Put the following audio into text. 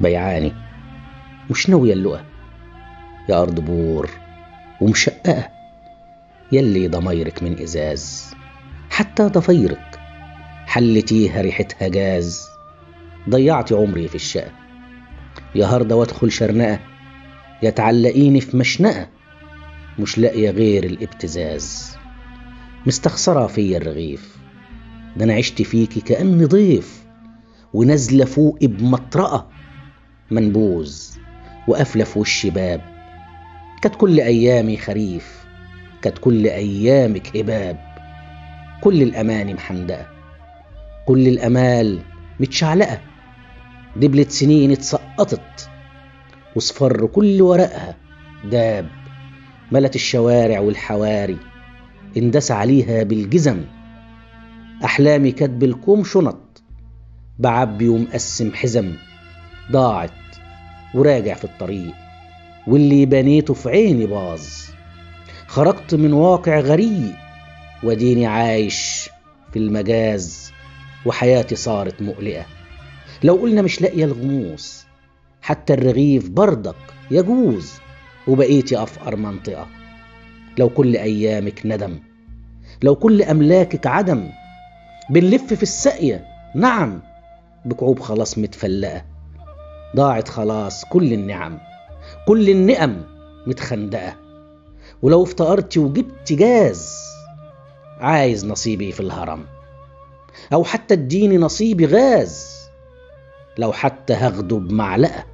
بيعاني مش ناوية اللقا، يا أرض بور ومشققة، يلي ضميرك من إزاز، حتى ضفيرك حلتيها ريحتها جاز. ضيعتي عمري في الشقة، يا هردة وادخل شرنقة، يا تعلقيني في مشنقة، مش لاقية غير الابتزاز. مستخسرة فيا الرغيف، ده أنا عشت فيكي كأني ضيف، ونازلة فوقي بمطرقة، منبوذ وقافلة في وشي باب. كانت كل أيامي خريف، كانت كل أيامك هباب، كل الأماني محندقة، كل الأمال متشعلقة، دبلة سنين اتسقطت، وصفر كل ورقها داب. ملت الشوارع والحواري، اندس عليها بالجزم، أحلامي كانت بالكوم شنط، بعبي ومقسم حزم. ضاعت وراجع في الطريق، واللي بنيته في عيني باظ. خرجت من واقع غريب، وديني عايش في المجاز، وحياتي صارت مقلقة. لو قلنا مش لاقية الغموس، حتى الرغيف برضك يجوز، وبقيتي أفقر منطقة. لو كل أيامك ندم، لو كل أملاكك عدم، بنلف في الساقية نعم، بكعوب خلاص متفلقة. ضاعت خلاص كل النعم، كل النعم متخندقة. ولو افتقرتي وجبت جاز، عايز نصيبي في الهرم، أو حتى اديني نصيبي غاز، لو حتى هاخده بمعلقة.